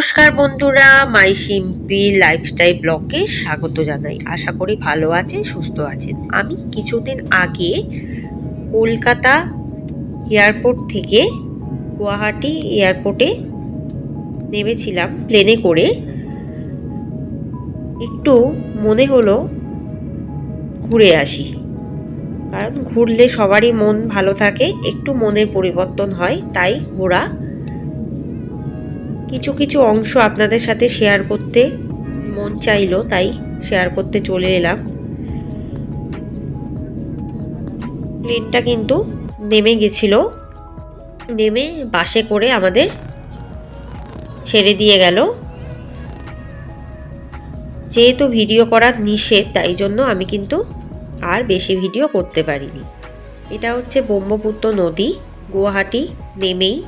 নমস্কার বন্ধুরা, মাই সিম্পি লাইফস্টাইল ব্লগে স্বাগত জানাই। আশা করি ভালো আছেন, সুস্থ আছেন। আমি কিছুদিন আগে কলকাতা এয়ারপোর্ট থেকে গুয়াহাটি এয়ারপোর্টে নেমেছিলাম প্লেনে করে। একটু মনে হলো ঘুরে আসি, কারণ ঘুরলে সবারই মন ভালো থাকে, একটু মনের পরিবর্তন হয়, তাই ঘোরা। কিছু কিছু অংশ আপনাদের সাথে শেয়ার করতে মন চাইলো, তাই শেয়ার করতে চলে এলাম। প্লেনটা কিন্তু নেমে গেছিল, নেমে বাসে করে আমাদের ছেড়ে দিয়ে গেল। যেহেতু ভিডিও করা নিষেধ, তাই জন্য আমি কিন্তু আর বেশি ভিডিও করতে পারিনি। এটা হচ্ছে ব্রহ্মপুত্র নদী। গুয়াহাটি নেমেই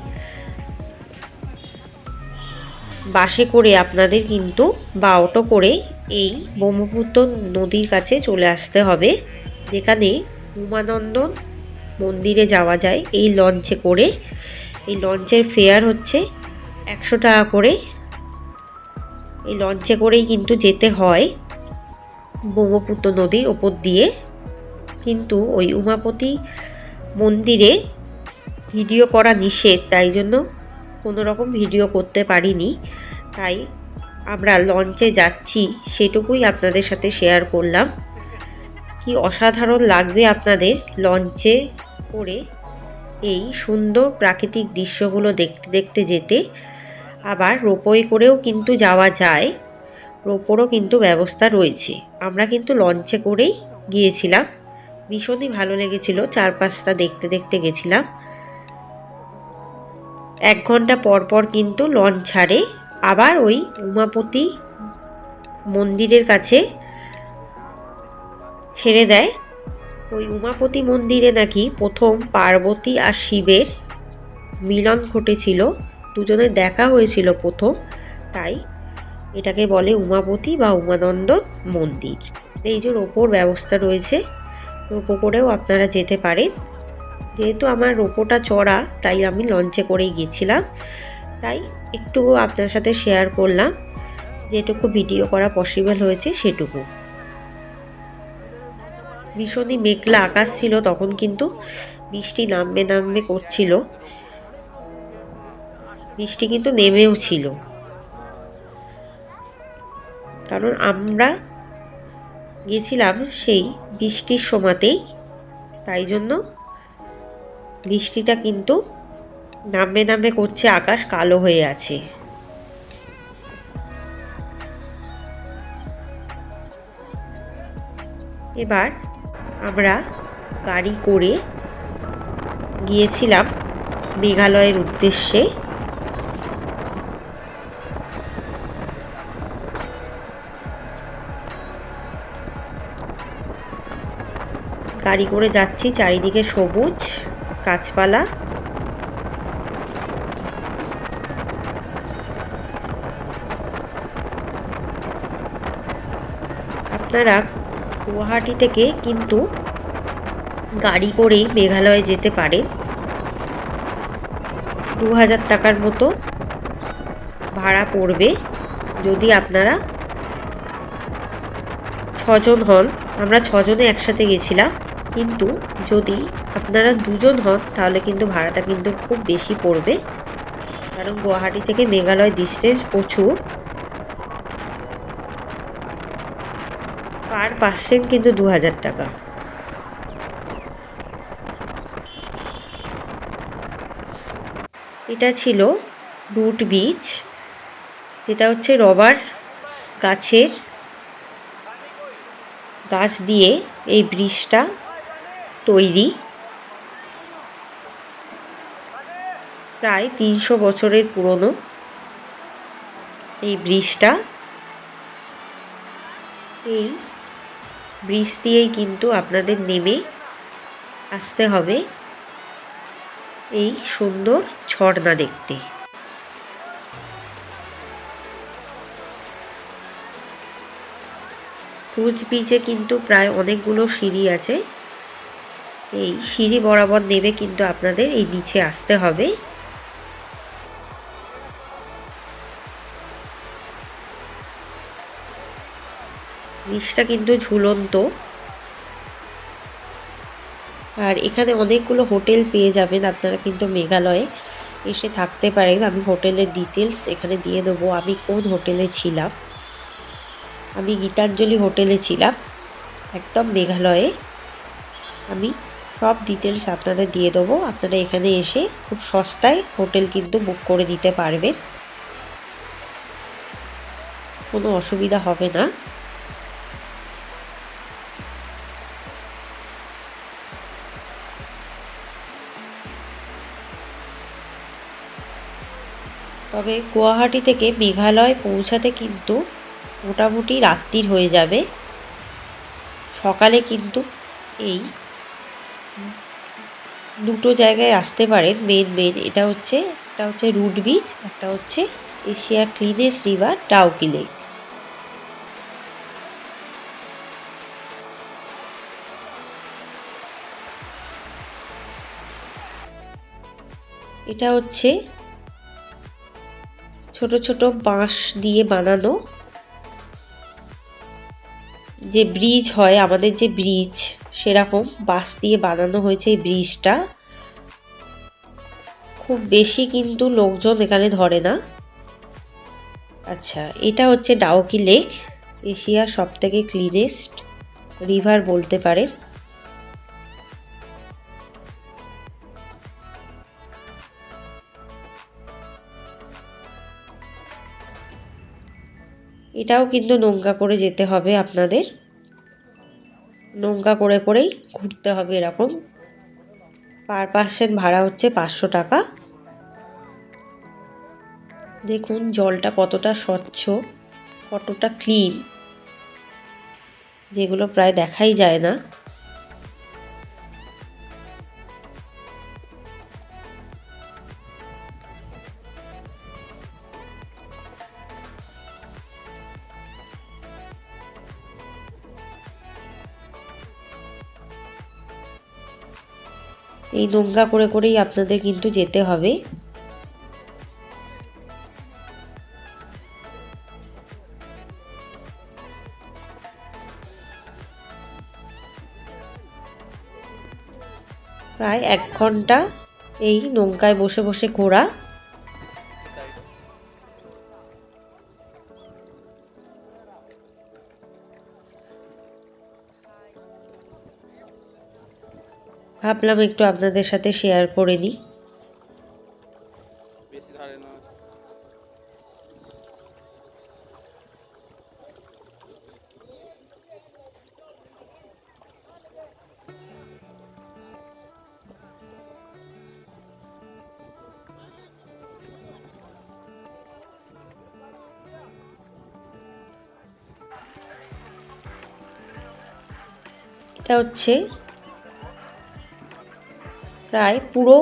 বাসে করে আপনাদের কিন্তু বা অটো করে এই ব্রহ্মপুত্র নদীর কাছে চলে আসতে হবে, যেখানে উমানন্দ মন্দিরে যাওয়া যায় এই লঞ্চে করে। এই লঞ্চের ফেয়ার হচ্ছে 100 টাকা করে। এই লঞ্চে করেই কিন্তু যেতে হয় ব্রহ্মপুত্র নদীর ওপর দিয়ে। কিন্তু ওই উমাপতি মন্দিরে ভিডিও করা নিষেধ, তাই জন্য কোনো রকম ভিডিও করতে পারিনি। তাই আমরা লঞ্চে যাচ্ছি সেটুকুই আপনাদের সাথে শেয়ার করলাম। কি অসাধারণ লাগবে আপনাদের লঞ্চে করে এই সুন্দর প্রাকৃতিক দৃশ্যগুলো দেখতে দেখতে যেতে। আবার রোপওয়ে করেও কিন্তু যাওয়া যায়, রোপোরও কিন্তু ব্যবস্থা রয়েছে। আমরা কিন্তু লঞ্চে করেই গিয়েছিলাম, ভীষণই ভালো লেগেছিল। চারপাশটা দেখতে দেখতে গেছিলাম। 1 ঘন্টা পর পর কিন্তু লঞ্চ ছাড়ে, আবার ওই উমাপতি মন্দিরের কাছে ছেড়ে দেয়। ওই উমাপতি মন্দিরে নাকি প্রথম পার্বতী আর শিবের মিলন ঘটেছিল, দুজনের দেখা হয়েছিল প্রথম, তাই এটাকে বলে উমাপতি বা উমানন্দ মন্দির। এই যে রোপোর ব্যবস্থা রয়েছে, রোপো করেও আপনারা যেতে পারেন। যেহেতু আমার রোপোটা চড়া, তাই আমি লঞ্চে করেই গেছিলাম। তাই একটু আপনার সাথে শেয়ার করলাম, যেটুকু ভিডিও করা পসিবল হয়েছে সেটুকু। ভীষণই মেঘলা আকাশ ছিল তখন, কিন্তু বৃষ্টি নামবে নামবে করছিল। বৃষ্টি কিন্তু নেমেও ছিল, কারণ আমরা গেছিলাম সেই বৃষ্টির সময়তেই, তাই জন্য বৃষ্টিটা কিন্তু নামবে নামবে করছে, আকাশ কালো হয়ে আছে। এবার আমরা গাড়ি করে গিয়েছিলাম মেঘালয়ের উদ্দেশ্যে। গাড়ি করে যাচ্ছি, চারিদিকে সবুজ গাছপালা। আপনারা গুয়াহাটি থেকে কিন্তু গাড়ি করেই মেঘালয়ে যেতে পারেন। 2000 টাকার মতো ভাড়া পড়বে যদি আপনারা 6 জন হন। আমরা 6 জনে একসাথে গেছিলাম, কিন্তু যদি আপনারা 2 জন হন তাহলে কিন্তু ভাড়াটা কিন্তু খুব বেশি পড়বে, কারণ গুয়াহাটি থেকে মেঘালয় ডিস্টেন্স প্রচুর। পার পার্সন কিন্তু 2000 টাকা। এটা ছিল রুট বিচ, যেটা হচ্ছে রবার গাছ দিয়ে এই ব্রিজটা তৈরি। প্রায় 300 বছরের পুরনো এই ব্রিজটা। এই ব্রিজ দিয়েই কিন্তু আপনাদের নেমে আসতে হবে এই সুন্দর ঝর্ণা দেখতে। ক্রুজ বিচে কিন্তু প্রায় অনেকগুলো সিঁড়ি আছে। এই সিঁড়ি বরাবর নেমে কিন্তু আপনাদের এই নিচে আসতে হবে। ব্রিজটা কিন্তু ঝুলন্ত। আর এখানে অনেকগুলো হোটেল পেয়ে যাবেন আপনারা কিন্তু মেঘালয়ে এসে থাকতে পারেন। আমি হোটেলের ডিটেলস এখানে দিয়ে দেবো। আমি কোন হোটেলে ছিলাম, আমি গীতাঞ্জলি হোটেলে ছিলাম একদম মেঘালয়ে। আমি সব ডিটেলস আপনাদের দিয়ে দেবো। আপনারা এখানে এসে খুব সস্তায় হোটেল কিন্তু বুক করে দিতে পারবেন, কোনো অসুবিধা হবে না। তবে গুয়াহাটি থেকে মেঘালয় পৌঁছাতে কিন্তু মোটামুটি রাত্রির হয়ে যাবে। সকালে কিন্তু এই দুটো জায়গায় আসতে পারেন। মেন এটা হচ্ছে রুট বিচ, একটা হচ্ছে এশিয়ার ক্লিনেস্ট রিভার ডাউকি লেক। এটা হচ্ছে ছোট ছোট বাঁশ দিয়ে বানানো যে ব্রিজ হয়, আমাদের যে ব্রিজ সেরকম বাঁশ দিয়ে বানানো হয়েছে এই ব্রিজটা। খুব বেশি কিন্তু লোকজন এখানে ধরে না। আচ্ছা, এটা হচ্ছে ডাউকি লেক, এশিয়ার সবথেকে ক্লিনেস্ট রিভার বলতে পারেন। এটাও কিন্তু নৌকা করে যেতে হবে আপনাদের, নৌকা করে করেই ঘুরতে হবে। এরকম পার পার্সন ভাড়া হচ্ছে 500 টাকা। দেখুন জলটা কতটা স্বচ্ছ, কতটা ক্লিন, যেগুলো প্রায় দেখাই যায় না। এই নৌকা করে করেই আপনাদের কিন্তু যেতে হবে। প্রায় 1 ঘন্টা এই নৌকায় বসে বসে ঘোরা। ভাবলাম একটু আপনাদের সাথে শেয়ার করে নিই। এটা হচ্ছে প্রায় পুরো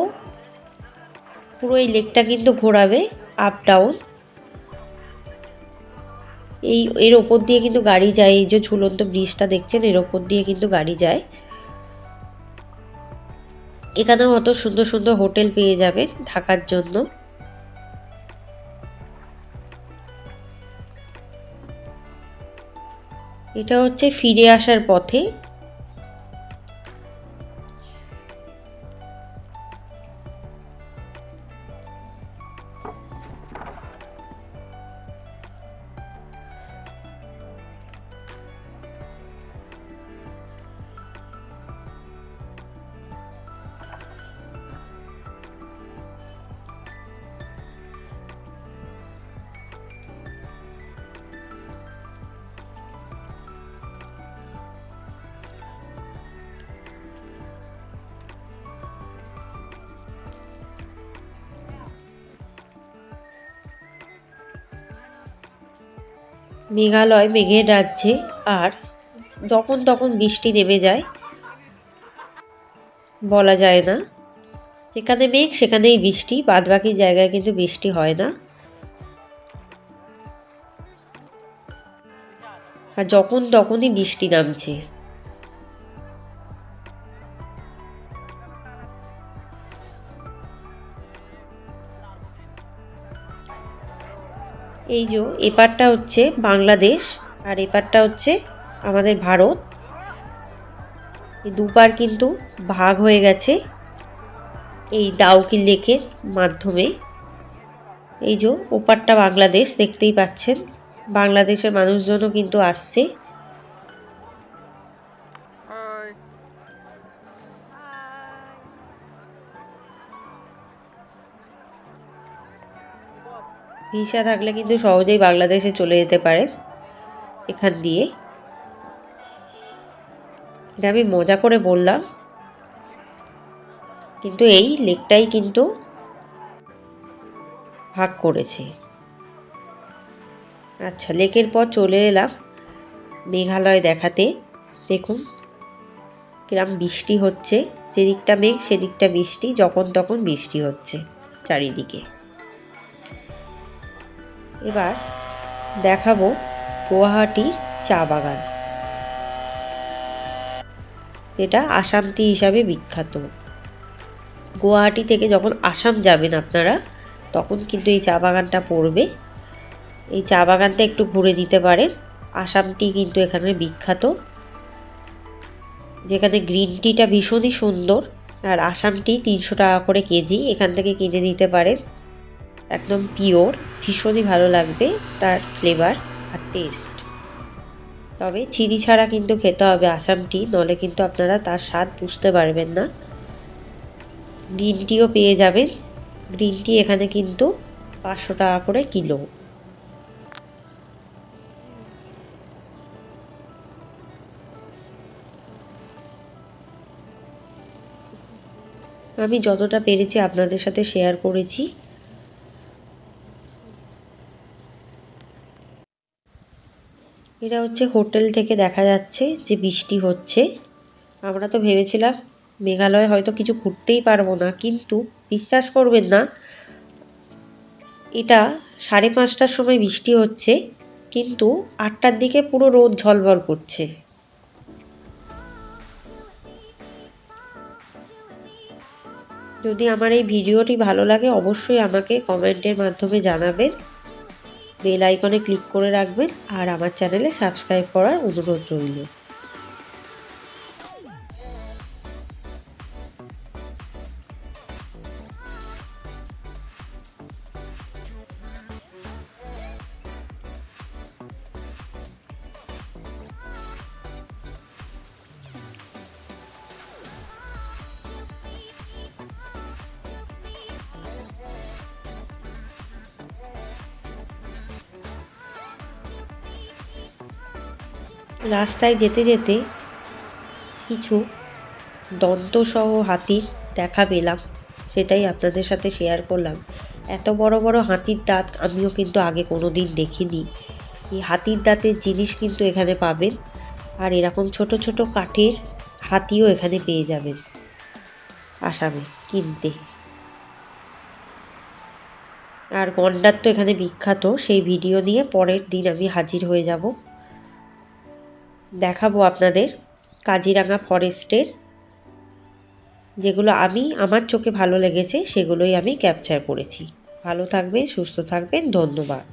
এই লেকটা কিন্তু ঘোরাবে আপ ডাউন। এর ওপর দিয়ে কিন্তু গাড়ি যায়, এই যে ঝুলন্ত ব্রিজটা দেখছেন এর ওপর দিয়ে কিন্তু গাড়ি যায়। এখানেও অত সুন্দর সুন্দর হোটেল পেয়ে যাবেন থাকার জন্য। এটা হচ্ছে ফিরে আসার পথে। মেঘালয় মেঘের রাজ্যে, আর যখন তখন বৃষ্টি নেমে যায়, বলা যায় না। যেখানে মেঘ সেখানেই বৃষ্টি, বাদবাকি জায়গায় কিন্তু বৃষ্টি হয় না। আর যখন তখনই বৃষ্টি নামছে। এই যে এপারটা হচ্ছে বাংলাদেশ আর এপারটা হচ্ছে আমাদের ভারত এই দুবার কিন্তু ভাগ হয়ে গেছে এই দাউকি লেকের মাধ্যমে। এই যে ওপারটা বাংলাদেশ দেখতেই পাচ্ছেন, বাংলাদেশের মানুষজনও কিন্তু আসছে। ভিসা থাকলে কিন্তু সহজেই বাংলাদেশে চলে যেতে পারেন এখান দিয়ে। এটা আমি মজা করে বললাম, কিন্তু এই লেকটাই কিন্তু ভাগ করেছে। আচ্ছা, লেকের পর চলে এলাম মেঘালয় দেখাতে। দেখুন কিরম বৃষ্টি হচ্ছে, যেদিকটা মেঘ সেদিকটা বৃষ্টি, যখন তখন বৃষ্টি হচ্ছে চারিদিকে। এবার দেখাবো গুয়াহাটির চা বাগান, যেটা আসাম টি হিসাবে বিখ্যাত। গুয়াহাটি থেকে যখন আসাম যাবেন আপনারা, তখন কিন্তু এই চা বাগানটা পড়বে। এই চা বাগানটা একটু ঘুরে দিতে পারেন। আসাম টি কিন্তু এখানে বিখ্যাত, যেখানে গ্রিন টিটা ভীষণই সুন্দর। আর আসাম টি 300 টাকা করে কেজি, এখান থেকে কিনে নিতে পারেন। একদম পিওর, ভীষণই ভালো লাগবে তার ফ্লেভার আর টেস্ট। তবে চিনি ছাড়া কিন্তু খেতে হবে আসাম টি, নলে কিন্তু আপনারা তার স্বাদ বুঝতে পারবেন না। গ্রিন টিও পেয়ে যাবেন। গ্রিন টি এখানে কিন্তু 500 টাকা করে কিলো। আমি যতটা পেরেছি আপনাদের সাথে শেয়ার করেছি। এটা হচ্ছে হোটেল থেকে দেখা যাচ্ছে যে বৃষ্টি হচ্ছে। আমরা তো ভেবেছিলাম মেঘালয় হয়তো কিছু ঘুরতেই পারবো না, কিন্তু বিশ্বাস করবেন না, এটা 5:30টার সময় বৃষ্টি হচ্ছে, কিন্তু 8টার দিকে পুরো রোদ ঝলমল করছে। যদি আমার এই ভিডিওটি ভালো লাগে অবশ্যই আমাকে কমেন্টের মাধ্যমে জানাবেন, বেল আইকনে ক্লিক করে রাখবেন, আর আমার চ্যানেলে সাবস্ক্রাইব করার অনুরোধ রইল। রাস্তায় যেতে যেতে কিছু দন্তসহ হাতির দেখা পেলাম, সেটাই আপনাদের সাথে শেয়ার করলাম। এত বড় বড় হাতির দাঁত আমিও কিন্তু আগে কোনো দিন দেখিনি। এই হাতির দাঁতের জিনিস কিন্তু এখানে পাবেন, আর এরকম ছোট ছোট কাঠের হাতিও এখানে পেয়ে যাবেন আসামে কিনতে। আর গন্ডার তো এখানে বিখ্যাত, সেই ভিডিও নিয়ে পরের দিন আমি হাজির হয়ে যাব। দেখাবো আপনাদের কাজিরাঙা ফরেস্টের যেগুলো আমার চোখে ভালো লেগেছে সেগুলোই আমি ক্যাপচার করেছি। ভালো থাকবেন, সুস্থ থাকবেন, ধন্যবাদ।